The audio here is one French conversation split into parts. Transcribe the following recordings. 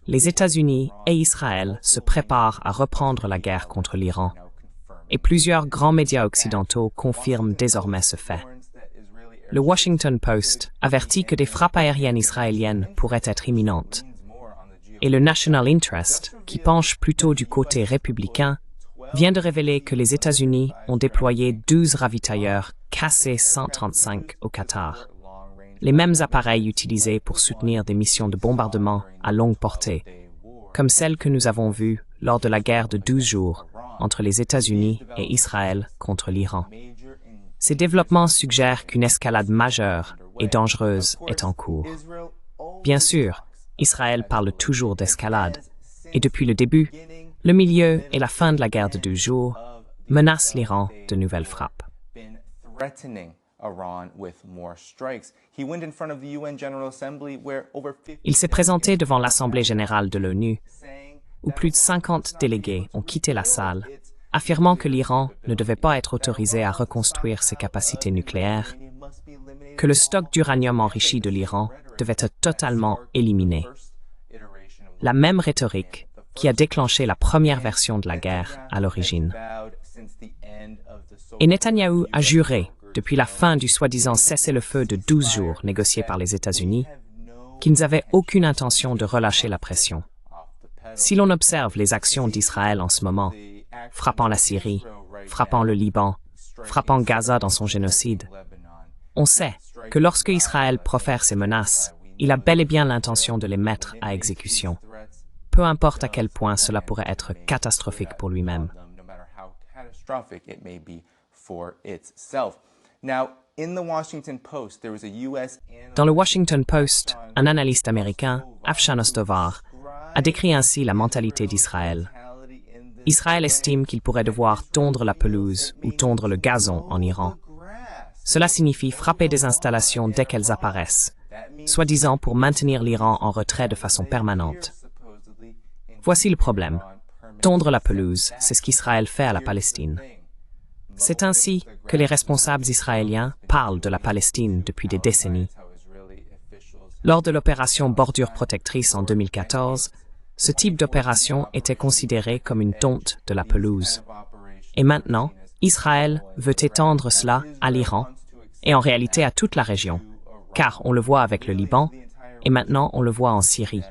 Les États-Unis et Israël se préparent à reprendre la guerre contre l'Iran, et plusieurs grands médias occidentaux confirment désormais ce fait. Le Washington Post avertit que des frappes aériennes israéliennes pourraient être imminentes. Et le National Interest, qui penche plutôt du côté républicain, vient de révéler que les États-Unis ont déployé 12 ravitailleurs KC-135 au Qatar. Les mêmes appareils utilisés pour soutenir des missions de bombardement à longue portée, comme celles que nous avons vues lors de la guerre de 12 jours entre les États-Unis et Israël contre l'Iran. Ces développements suggèrent qu'une escalade majeure et dangereuse est en cours. Bien sûr, Israël parle toujours d'escalade, et depuis le début, le milieu et la fin de la guerre de 12 jours menacent l'Iran de nouvelles frappes. Il s'est présenté devant l'Assemblée générale de l'ONU, où plus de 50 délégués ont quitté la salle, affirmant que l'Iran ne devait pas être autorisé à reconstruire ses capacités nucléaires, que le stock d'uranium enrichi de l'Iran devait être totalement éliminé. La même rhétorique qui a déclenché la première version de la guerre à l'origine. Et Netanyahou a juré, depuis la fin du soi-disant cessez-le-feu de 12 jours négocié par les États-Unis, qu'ils n'avaient aucune intention de relâcher la pression. Si l'on observe les actions d'Israël en ce moment, frappant la Syrie, frappant le Liban, frappant Gaza dans son génocide, on sait que lorsque Israël profère ces menaces, il a bel et bien l'intention de les mettre à exécution, peu importe à quel point cela pourrait être catastrophique pour lui-même. Dans le Washington Post, un analyste américain, Afshan Ostovar, a décrit ainsi la mentalité d'Israël. Israël estime qu'il pourrait devoir tondre la pelouse ou tondre le gazon en Iran. Cela signifie frapper des installations dès qu'elles apparaissent, soi-disant pour maintenir l'Iran en retrait de façon permanente. Voici le problème. Tondre la pelouse, c'est ce qu'Israël fait à la Palestine. C'est ainsi que les responsables israéliens parlent de la Palestine depuis des décennies. Lors de l'opération Bordure protectrice en 2014, ce type d'opération était considéré comme une tonte de la pelouse. Et maintenant, Israël veut étendre cela à l'Iran et en réalité à toute la région, car on le voit avec le Liban et maintenant on le voit en Syrie.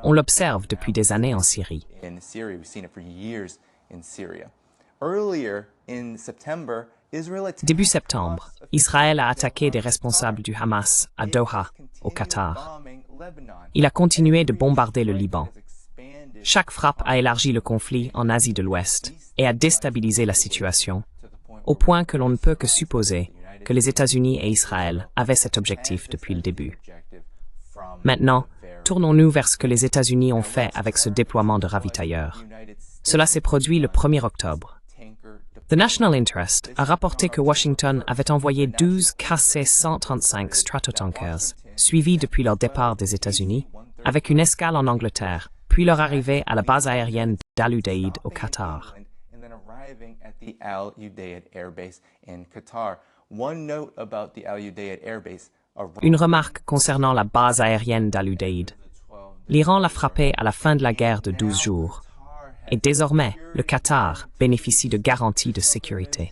On l'observe depuis des années en Syrie. Début septembre, Israël a attaqué des responsables du Hamas à Doha, au Qatar. Il a continué de bombarder le Liban. Chaque frappe a élargi le conflit en Asie de l'Ouest et a déstabilisé la situation, au point que l'on ne peut que supposer que les États-Unis et Israël avaient cet objectif depuis le début. Maintenant, tournons-nous vers ce que les États-Unis ont fait avec ce déploiement de ravitailleurs. Cela s'est produit le 1er octobre. The National Interest a rapporté que Washington avait envoyé 12 KC-135 Stratotankers, suivis depuis leur départ des États-Unis, avec une escale en Angleterre, puis leur arrivée à la base aérienne d'Al Udeid au Qatar. Une remarque concernant la base aérienne d'Al Udeid. L'Iran l'a frappée à la fin de la guerre de 12 jours. Et désormais, le Qatar bénéficie de garanties de sécurité.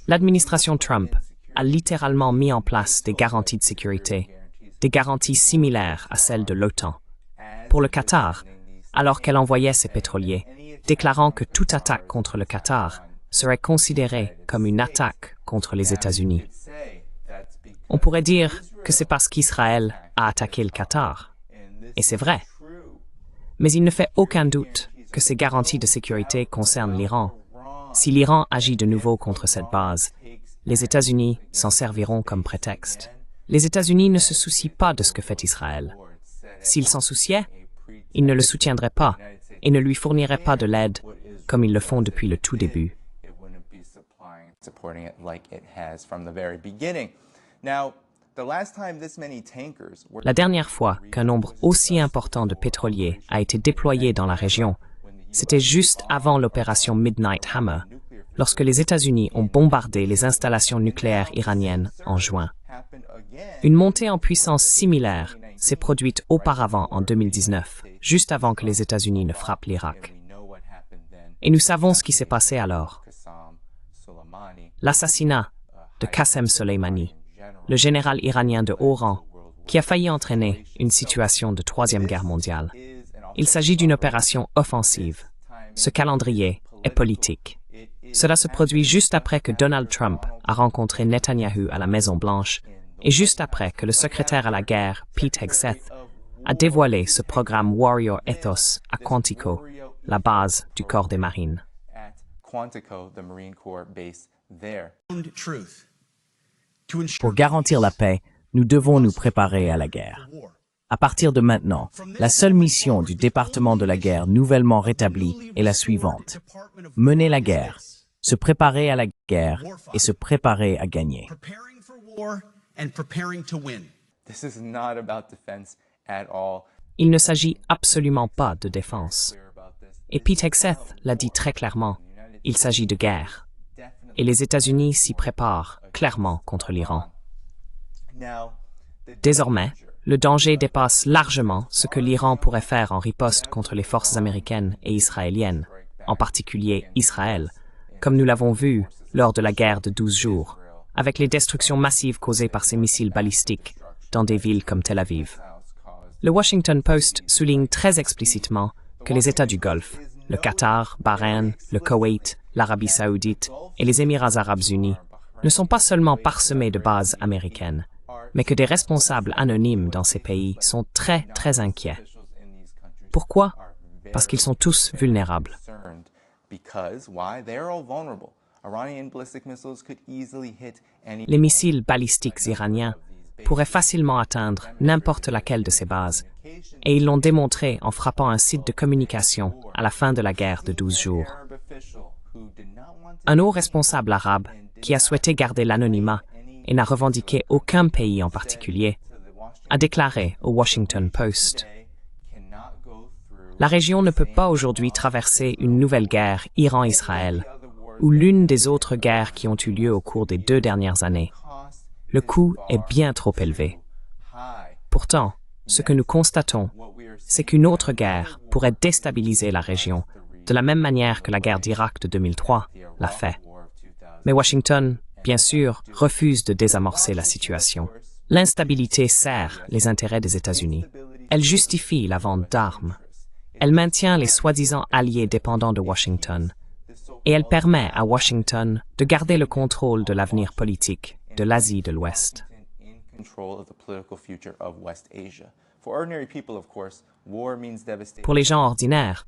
L'administration Trump a littéralement mis en place des garanties de sécurité, des garanties similaires à celles de l'OTAN, pour le Qatar, alors qu'elle envoyait ses pétroliers, déclarant que toute attaque contre le Qatar serait considérée comme une attaque contre les États-Unis. On pourrait dire que c'est parce qu'Israël a attaqué le Qatar. Et c'est vrai. Mais il ne fait aucun doute que ces garanties de sécurité concernent l'Iran. Si l'Iran agit de nouveau contre cette base, les États-Unis s'en serviront comme prétexte. Les États-Unis ne se soucient pas de ce que fait Israël. S'ils s'en souciaient, ils ne le soutiendraient pas et ne lui fourniraient pas de l'aide comme ils le font depuis le tout début. La dernière fois qu'un nombre aussi important de pétroliers a été déployé dans la région, c'était juste avant l'opération Midnight Hammer, lorsque les États-Unis ont bombardé les installations nucléaires iraniennes en juin. Une montée en puissance similaire s'est produite auparavant en 2019, juste avant que les États-Unis ne frappent l'Irak. Et nous savons ce qui s'est passé alors. L'assassinat de Qassem Soleimani, le général iranien de haut rang, qui a failli entraîner une situation de Troisième Guerre mondiale. Il s'agit d'une opération offensive. Ce calendrier est politique. Cela se produit juste après que Donald Trump a rencontré Netanyahou à la Maison-Blanche et juste après que le secrétaire à la guerre, Pete Hegseth, a dévoilé ce programme Warrior Ethos à Quantico, la base du corps des marines. Pour garantir la paix, nous devons nous préparer à la guerre. À partir de maintenant, la seule mission du département de la guerre nouvellement rétabli est la suivante. Mener la guerre, se préparer à la guerre et se préparer à gagner. Il ne s'agit absolument pas de défense. Et Pete Hegseth l'a dit très clairement, il s'agit de guerre. Et les États-Unis s'y préparent clairement contre l'Iran. Désormais, le danger dépasse largement ce que l'Iran pourrait faire en riposte contre les forces américaines et israéliennes, en particulier Israël, comme nous l'avons vu lors de la guerre de 12 jours, avec les destructions massives causées par ces missiles balistiques dans des villes comme Tel Aviv. Le Washington Post souligne très explicitement que les États du Golfe, le Qatar, Bahreïn, le Koweït, l'Arabie saoudite et les Émirats arabes unis, ne sont pas seulement parsemés de bases américaines, mais que des responsables anonymes dans ces pays sont très inquiets. Pourquoi? Parce qu'ils sont tous vulnérables. Les missiles balistiques iraniens pourraient facilement atteindre n'importe laquelle de ces bases, et ils l'ont démontré en frappant un site de communication à la fin de la guerre de 12 jours. Un haut responsable arabe, qui a souhaité garder l'anonymat et n'a revendiqué aucun pays en particulier, a déclaré au Washington Post: « La région ne peut pas aujourd'hui traverser une nouvelle guerre Iran-Israël ou l'une des autres guerres qui ont eu lieu au cours des 2 dernières années. Le coût est bien trop élevé. Pourtant, ce que nous constatons, c'est qu'une autre guerre pourrait déstabiliser la région de la même manière que la guerre d'Irak de 2003 l'a fait. Mais Washington, bien sûr, refuse de désamorcer la situation. L'instabilité sert les intérêts des États-Unis. Elle justifie la vente d'armes. Elle maintient les soi-disant alliés dépendants de Washington. Et elle permet à Washington de garder le contrôle de l'avenir politique de l'Asie de l'Ouest. Pour les gens ordinaires,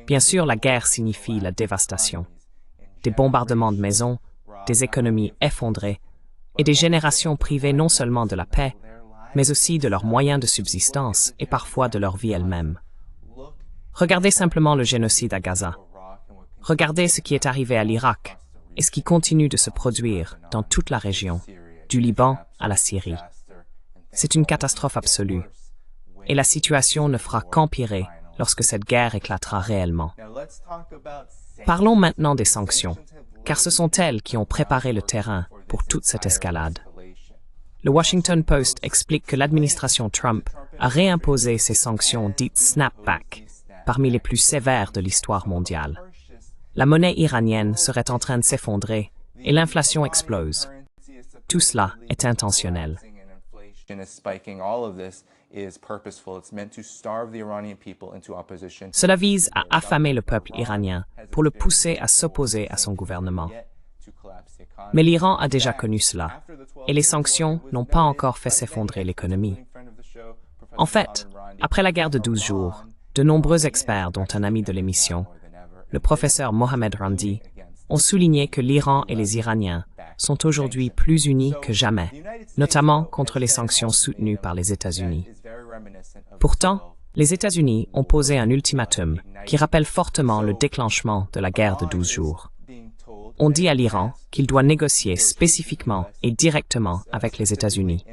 bien sûr, la guerre signifie la dévastation. Des bombardements de maisons, des économies effondrées et des générations privées non seulement de la paix, mais aussi de leurs moyens de subsistance et parfois de leur vie elle-même. Regardez simplement le génocide à Gaza. Regardez ce qui est arrivé à l'Irak et ce qui continue de se produire dans toute la région, du Liban à la Syrie. C'est une catastrophe absolue, et la situation ne fera qu'empirer lorsque cette guerre éclatera réellement. Parlons maintenant des sanctions, car ce sont elles qui ont préparé le terrain pour toute cette escalade. Le Washington Post explique que l'administration Trump a réimposé ces sanctions dites snapback, parmi les plus sévères de l'histoire mondiale. La monnaie iranienne serait en train de s'effondrer et l'inflation explose. Tout cela est intentionnel. Cela vise à affamer le peuple iranien pour le pousser à s'opposer à son gouvernement. Mais l'Iran a déjà connu cela, et les sanctions n'ont pas encore fait s'effondrer l'économie. En fait, après la guerre de 12 jours, de nombreux experts, dont un ami de l'émission, le professeur Mohamed Randi, ont souligné que l'Iran et les Iraniens sont aujourd'hui plus unis que jamais, notamment contre les sanctions soutenues par les États-Unis. Pourtant, les États-Unis ont posé un ultimatum qui rappelle fortement le déclenchement de la guerre de 12 jours. On dit à l'Iran qu'il doit négocier spécifiquement et directement avec les États-Unis,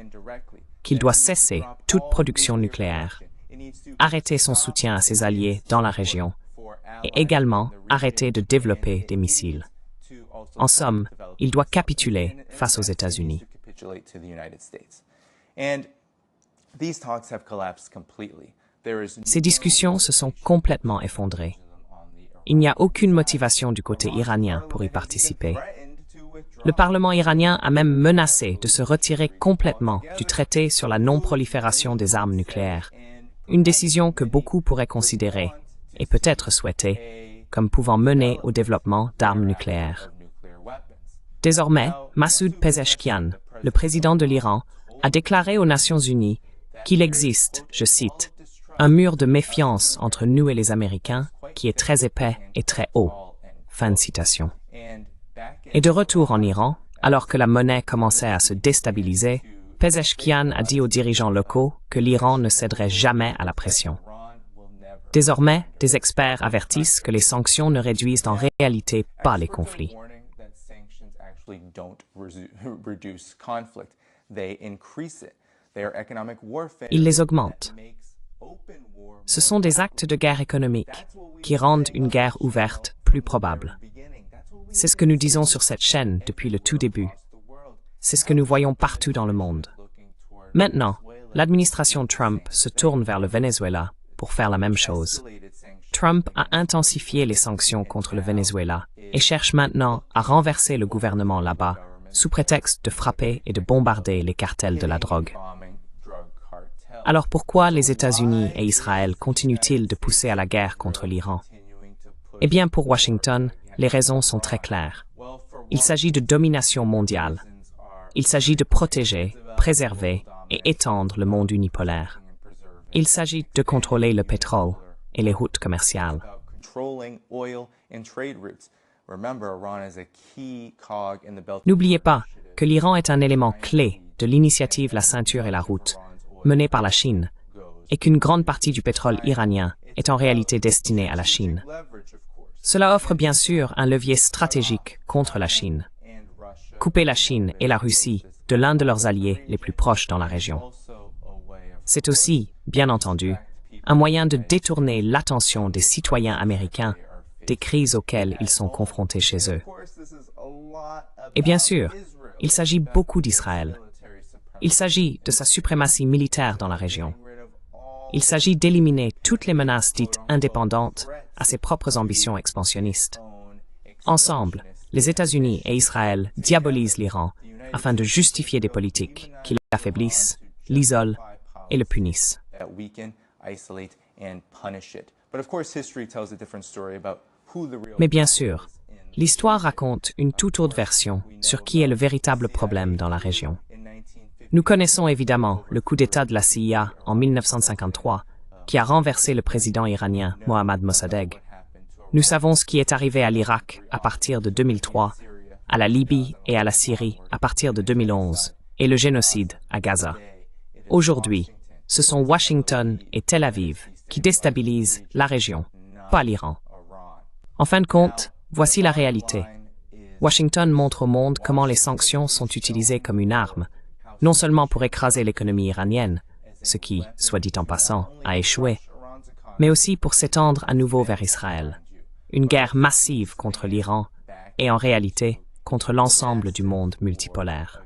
qu'il doit cesser toute production nucléaire, arrêter son soutien à ses alliés dans la région et également arrêter de développer des missiles. En somme, il doit capituler face aux États-Unis. Ces discussions se sont complètement effondrées. Il n'y a aucune motivation du côté iranien pour y participer. Le Parlement iranien a même menacé de se retirer complètement du traité sur la non-prolifération des armes nucléaires, une décision que beaucoup pourraient considérer, et peut-être souhaiter, comme pouvant mener au développement d'armes nucléaires. Désormais, Massoud Pezeshkian, le président de l'Iran, a déclaré aux Nations Unies qu'il existe, je cite, « un mur de méfiance entre nous et les Américains qui est très épais et très haut ». Fin de citation. Et de retour en Iran, alors que la monnaie commençait à se déstabiliser, Pezeshkian a dit aux dirigeants locaux que l'Iran ne céderait jamais à la pression. Désormais, des experts avertissent que les sanctions ne réduisent en réalité pas les conflits. Ils les augmentent. Ce sont des actes de guerre économique qui rendent une guerre ouverte plus probable. C'est ce que nous disons sur cette chaîne depuis le tout début. C'est ce que nous voyons partout dans le monde. Maintenant, l'administration Trump se tourne vers le Venezuela pour faire la même chose. Trump a intensifié les sanctions contre le Venezuela et cherche maintenant à renverser le gouvernement là-bas sous prétexte de frapper et de bombarder les cartels de la drogue. Alors pourquoi les États-Unis et Israël continuent-ils de pousser à la guerre contre l'Iran? Eh bien, pour Washington, les raisons sont très claires. Il s'agit de domination mondiale. Il s'agit de protéger, préserver et étendre le monde unipolaire. Il s'agit de contrôler le pétrole et les routes commerciales. N'oubliez pas que l'Iran est un élément clé de l'initiative La Ceinture et la Route, menée par la Chine, et qu'une grande partie du pétrole iranien est en réalité destinée à la Chine. Cela offre bien sûr un levier stratégique contre la Chine. Couper la Chine et la Russie de l'un de leurs alliés les plus proches dans la région. C'est aussi, bien entendu, un moyen de détourner l'attention des citoyens américains des crises auxquelles ils sont confrontés chez eux. Et bien sûr, il s'agit beaucoup d'Israël. Il s'agit de sa suprématie militaire dans la région. Il s'agit d'éliminer toutes les menaces dites indépendantes à ses propres ambitions expansionnistes. Ensemble, les États-Unis et Israël diabolisent l'Iran afin de justifier des politiques qui l'affaiblissent, l'isolent et le punissent. Mais bien sûr, l'histoire raconte une toute autre version sur qui est le véritable problème dans la région. Nous connaissons évidemment le coup d'État de la CIA en 1953 qui a renversé le président iranien Mohammad Mossadegh. Nous savons ce qui est arrivé à l'Irak à partir de 2003, à la Libye et à la Syrie à partir de 2011, et le génocide à Gaza. Aujourd'hui, ce sont Washington et Tel Aviv qui déstabilisent la région, pas l'Iran. En fin de compte, voici la réalité. Washington montre au monde comment les sanctions sont utilisées comme une arme, non seulement pour écraser l'économie iranienne, ce qui, soit dit en passant, a échoué, mais aussi pour s'étendre à nouveau vers Israël. Une guerre massive contre l'Iran et en réalité contre l'ensemble du monde multipolaire.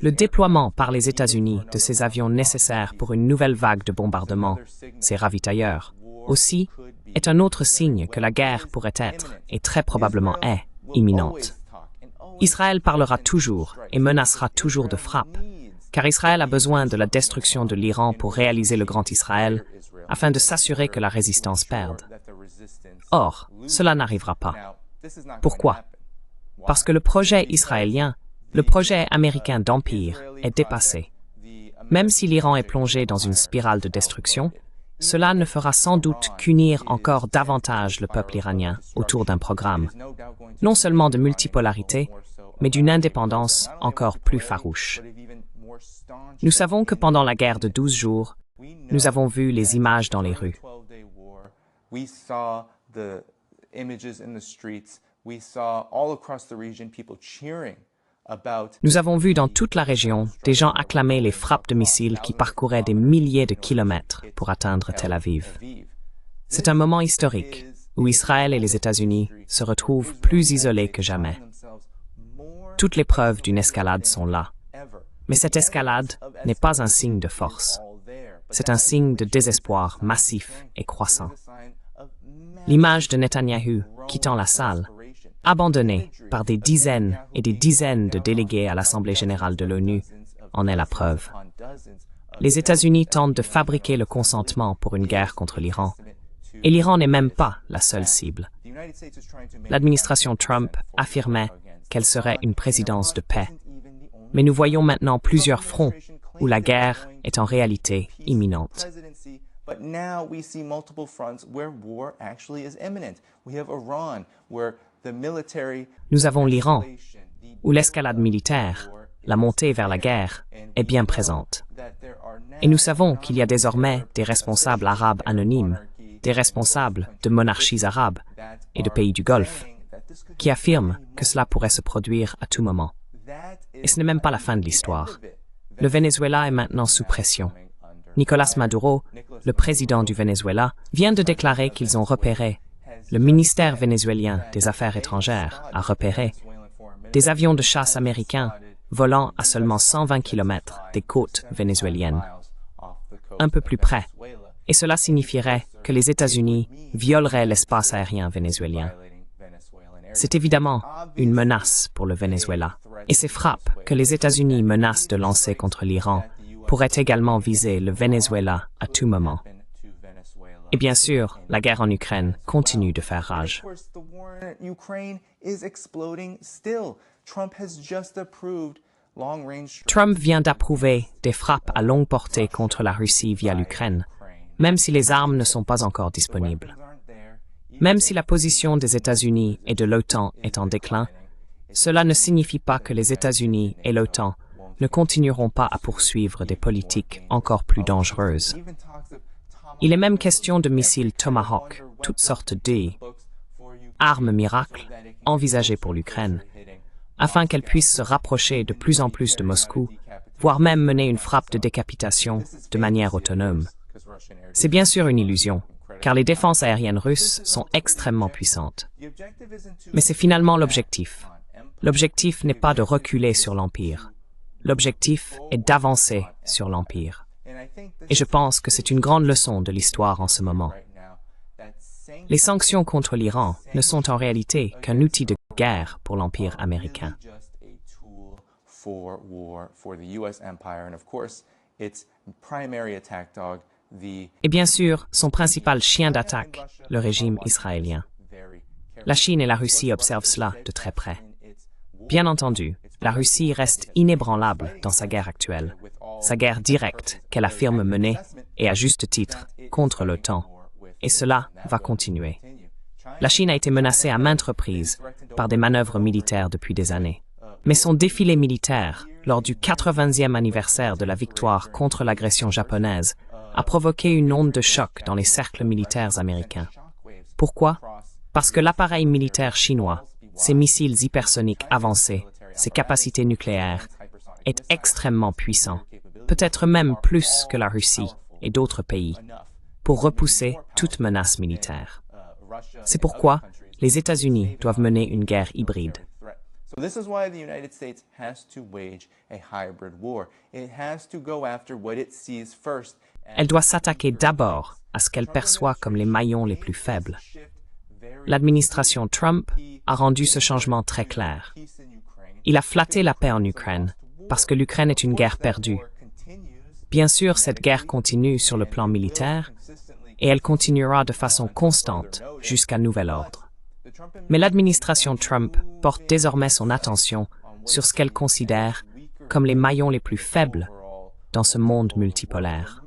Le déploiement par les États-Unis de ces avions nécessaires pour une nouvelle vague de bombardements, ces ravitailleurs, aussi, est un autre signe que la guerre pourrait être, et très probablement est, imminente. Israël parlera toujours et menacera toujours de frappe, car Israël a besoin de la destruction de l'Iran pour réaliser le Grand Israël, afin de s'assurer que la résistance perde. Or, cela n'arrivera pas. Pourquoi? Parce que le projet israélien, le projet américain d'empire, est dépassé. Même si l'Iran est plongé dans une spirale de destruction, cela ne fera sans doute qu'unir encore davantage le peuple iranien autour d'un programme, non seulement de multipolarité, mais d'une indépendance encore plus farouche. Nous savons que pendant la guerre de 12 jours, nous avons vu les images dans les rues. Nous avons vu dans toute la région des gens acclamer les frappes de missiles qui parcouraient des milliers de kilomètres pour atteindre Tel Aviv. C'est un moment historique, où Israël et les États-Unis se retrouvent plus isolés que jamais. Toutes les preuves d'une escalade sont là. Mais cette escalade n'est pas un signe de force. C'est un signe de désespoir massif et croissant. L'image de Netanyahou quittant la salle, abandonné par des dizaines et des dizaines de délégués à l'Assemblée générale de l'ONU, en est la preuve. Les États-Unis tentent de fabriquer le consentement pour une guerre contre l'Iran. Et l'Iran n'est même pas la seule cible. L'administration Trump affirmait qu'elle serait une présidence de paix. Mais nous voyons maintenant plusieurs fronts où la guerre est en réalité imminente. But now we see multiple fronts where war actually is imminent. We have Iran, where the military... Nous avons l'Iran, où l'escalade militaire, la montée vers la guerre, est bien présente. Et nous savons qu'il y a désormais des responsables arabes anonymes, des responsables de monarchies arabes et de pays du Golfe, qui affirment que cela pourrait se produire à tout moment. Et ce n'est même pas la fin de l'histoire. Le Venezuela est maintenant sous pression. Nicolás Maduro, le président du Venezuela, vient de déclarer qu'ils ont repéré, le ministère vénézuélien des Affaires étrangères a repéré, des avions de chasse américains volant à seulement 120 km des côtes vénézuéliennes, un peu plus près. Et cela signifierait que les États-Unis violeraient l'espace aérien vénézuélien. C'est évidemment une menace pour le Venezuela. Et ces frappes que les États-Unis menacent de lancer contre l'Iran pourrait également viser le Venezuela à tout moment. Et bien sûr, la guerre en Ukraine continue de faire rage. Trump vient d'approuver des frappes à longue portée contre la Russie via l'Ukraine, même si les armes ne sont pas encore disponibles. Même si la position des États-Unis et de l'OTAN est en déclin, cela ne signifie pas que les États-Unis et l'OTAN ne continueront pas à poursuivre des politiques encore plus dangereuses. Il est même question de missiles Tomahawk, toutes sortes d'armes miracles envisagées pour l'Ukraine, afin qu'elle puisse se rapprocher de plus en plus de Moscou, voire même mener une frappe de décapitation de manière autonome. C'est bien sûr une illusion, car les défenses aériennes russes sont extrêmement puissantes. Mais c'est finalement l'objectif. L'objectif n'est pas de reculer sur l'Empire. L'objectif est d'avancer sur l'Empire. Et je pense que c'est une grande leçon de l'histoire en ce moment. Les sanctions contre l'Iran ne sont en réalité qu'un outil de guerre pour l'Empire américain. Et bien sûr, son principal chien d'attaque, le régime israélien. La Chine et la Russie observent cela de très près. Bien entendu, la Russie reste inébranlable dans sa guerre actuelle, sa guerre directe qu'elle affirme mener, et à juste titre, contre l'OTAN. Et cela va continuer. La Chine a été menacée à maintes reprises par des manœuvres militaires depuis des années. Mais son défilé militaire, lors du 80e anniversaire de la victoire contre l'agression japonaise, a provoqué une onde de choc dans les cercles militaires américains. Pourquoi? Parce que l'appareil militaire chinois, ses missiles hypersoniques avancés, ses capacités nucléaires, est extrêmement puissant, peut-être même plus que la Russie et d'autres pays, pour repousser toute menace militaire. C'est pourquoi les États-Unis doivent mener une guerre hybride. Elle doit s'attaquer d'abord à ce qu'elle perçoit comme les maillons les plus faibles. L'administration Trump a rendu ce changement très clair. Il a flatté la paix en Ukraine, parce que l'Ukraine est une guerre perdue. Bien sûr, cette guerre continue sur le plan militaire, et elle continuera de façon constante jusqu'à nouvel ordre. Mais l'administration Trump porte désormais son attention sur ce qu'elle considère comme les maillons les plus faibles dans ce monde multipolaire.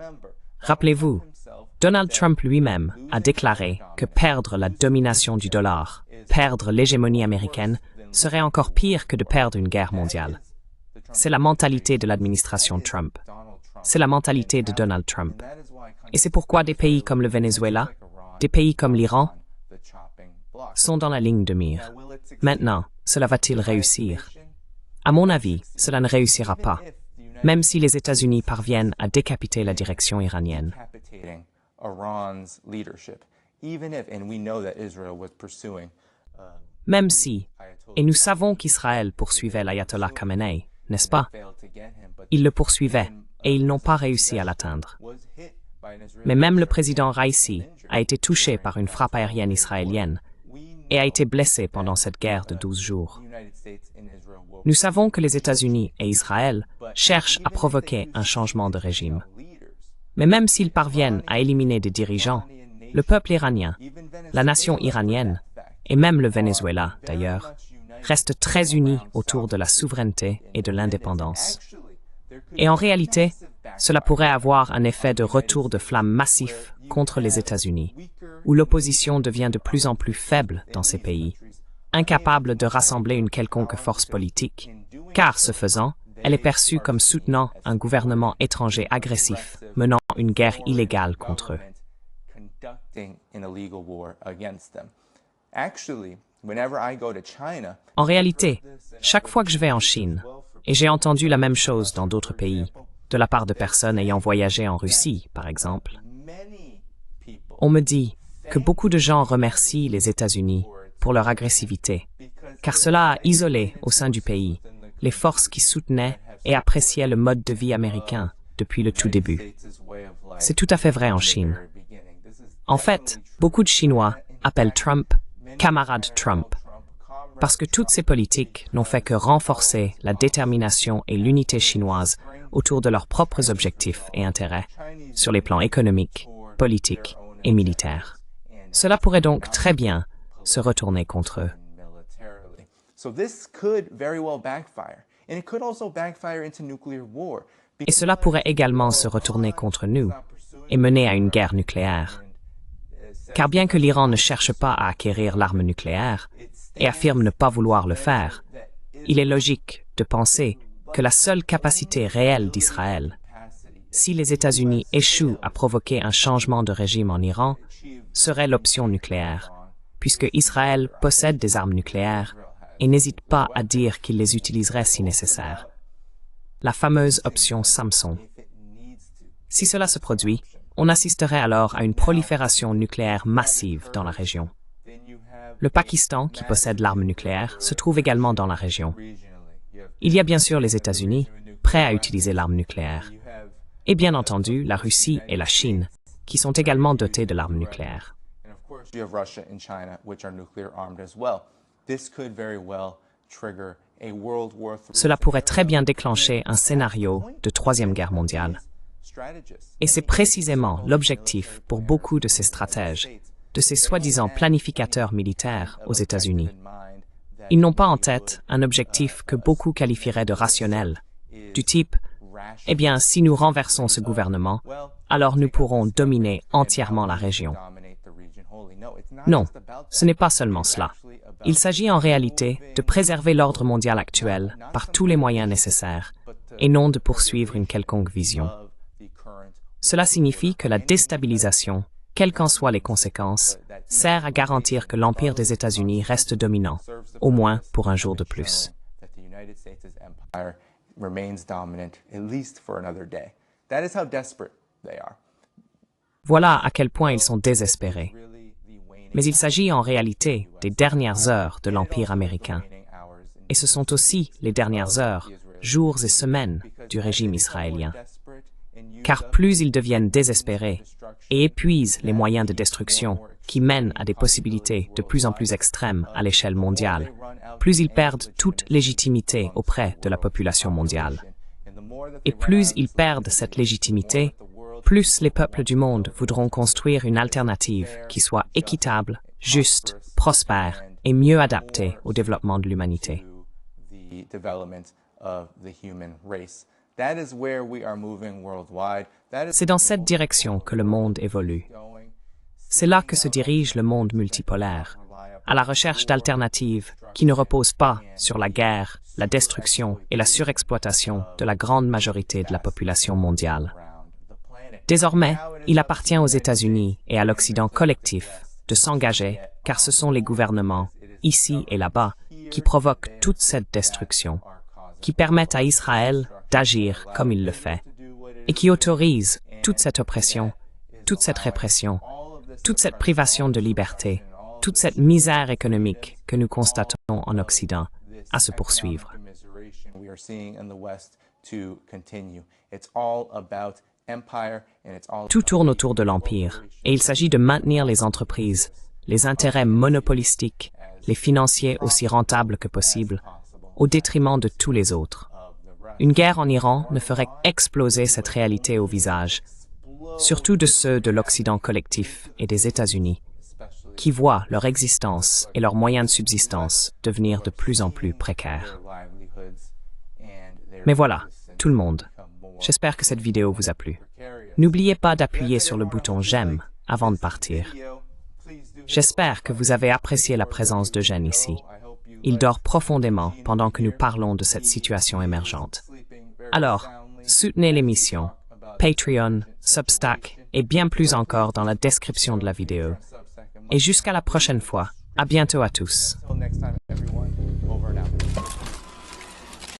Rappelez-vous, Donald Trump lui-même a déclaré que perdre la domination du dollar, perdre l'hégémonie américaine, serait encore pire que de perdre une guerre mondiale. C'est la mentalité de l'administration Trump. C'est la mentalité de Donald Trump. Et c'est pourquoi des pays comme le Venezuela, des pays comme l'Iran, sont dans la ligne de mire. Maintenant, cela va-t-il réussir? À mon avis, cela ne réussira pas, même si les États-Unis parviennent à décapiter la direction iranienne. even if, and we know that Israel was pursuing Même si, et nous savons qu'Israël poursuivait l'ayatollah Khamenei, n'est-ce pas? Ils le poursuivaient et ils n'ont pas réussi à l'atteindre. Mais même le président Raisi a été touché par une frappe aérienne israélienne et a été blessé pendant cette guerre de 12 jours. Nous savons que les États-Unis et Israël cherchent à provoquer un changement de régime. Mais même s'ils parviennent à éliminer des dirigeants, le peuple iranien, la nation iranienne, et même le Venezuela, d'ailleurs, restent très unis autour de la souveraineté et de l'indépendance. Et en réalité, cela pourrait avoir un effet de retour de flamme massif contre les États-Unis, où l'opposition devient de plus en plus faible dans ces pays, incapable de rassembler une quelconque force politique, car ce faisant, elle est perçue comme soutenant un gouvernement étranger agressif, menant une guerre illégale contre eux. En réalité, chaque fois que je vais en Chine, et j'ai entendu la même chose dans d'autres pays, de la part de personnes ayant voyagé en Russie, par exemple, on me dit que beaucoup de gens remercient les États-Unis pour leur agressivité, car cela a isolé au sein du pays les forces qui soutenaient et appréciaient le mode de vie américain depuis le tout début. C'est tout à fait vrai en Chine. En fait, beaucoup de Chinois appellent Trump « camarade Trump », parce que toutes ces politiques n'ont fait que renforcer la détermination et l'unité chinoise autour de leurs propres objectifs et intérêts, sur les plans économiques, politiques et militaires. Cela pourrait donc très bien se retourner contre eux. Et cela pourrait également se retourner contre nous et mener à une guerre nucléaire. Car bien que l'Iran ne cherche pas à acquérir l'arme nucléaire et affirme ne pas vouloir le faire, il est logique de penser que la seule capacité réelle d'Israël, si les États-Unis échouent à provoquer un changement de régime en Iran, serait l'option nucléaire, puisque Israël possède des armes nucléaires et n'hésite pas à dire qu'il les utiliserait si nécessaire. La fameuse option Samson. Si cela se produit, on assisterait alors à une prolifération nucléaire massive dans la région. Le Pakistan, qui possède l'arme nucléaire, se trouve également dans la région. Il y a bien sûr les États-Unis, prêts à utiliser l'arme nucléaire. Et bien entendu, la Russie et la Chine, qui sont également dotés de l'arme nucléaire. Cela pourrait très bien déclencher un scénario de Troisième Guerre mondiale. Et c'est précisément l'objectif pour beaucoup de ces stratèges, de ces soi-disant planificateurs militaires aux États-Unis. Ils n'ont pas en tête un objectif que beaucoup qualifieraient de rationnel, du type « Eh bien, si nous renversons ce gouvernement, alors nous pourrons dominer entièrement la région. » Non, ce n'est pas seulement cela. Il s'agit en réalité de préserver l'ordre mondial actuel par tous les moyens nécessaires, et non de poursuivre une quelconque vision. Cela signifie que la déstabilisation, quelles qu'en soient les conséquences, sert à garantir que l'Empire des États-Unis reste dominant, au moins pour un jour de plus. Voilà à quel point ils sont désespérés. Mais il s'agit en réalité des dernières heures de l'Empire américain. Et ce sont aussi les dernières heures, jours et semaines du régime israélien. Car plus ils deviennent désespérés et épuisent les moyens de destruction qui mènent à des possibilités de plus en plus extrêmes à l'échelle mondiale, plus ils perdent toute légitimité auprès de la population mondiale. Et plus ils perdent cette légitimité, plus les peuples du monde voudront construire une alternative qui soit équitable, juste, prospère et mieux adaptée au développement de l'humanité. C'est dans cette direction que le monde évolue. C'est là que se dirige le monde multipolaire, à la recherche d'alternatives qui ne reposent pas sur la guerre, la destruction et la surexploitation de la grande majorité de la population mondiale. Désormais, il appartient aux États-Unis et à l'Occident collectif de s'engager, car ce sont les gouvernements, ici et là-bas, qui provoquent toute cette destruction, qui permettent à Israël d'agir comme il le fait, et qui autorisent toute cette oppression, toute cette répression, toute cette privation de liberté, toute cette misère économique que nous constatons en Occident à se poursuivre. Tout tourne autour de l'Empire, et il s'agit de maintenir les entreprises, les intérêts monopolistiques, les financiers aussi rentables que possible, au détriment de tous les autres. Une guerre en Iran ne ferait exploser cette réalité au visage, surtout de ceux de l'Occident collectif et des États-Unis, qui voient leur existence et leurs moyens de subsistance devenir de plus en plus précaires. Mais voilà, tout le monde. J'espère que cette vidéo vous a plu. N'oubliez pas d'appuyer sur le bouton « J'aime » avant de partir. J'espère que vous avez apprécié la présence d'Eugène ici. Il dort profondément pendant que nous parlons de cette situation émergente. Alors, soutenez l'émission, Patreon, Substack et bien plus encore dans la description de la vidéo. Et jusqu'à la prochaine fois, à bientôt à tous. Until next time, everyone.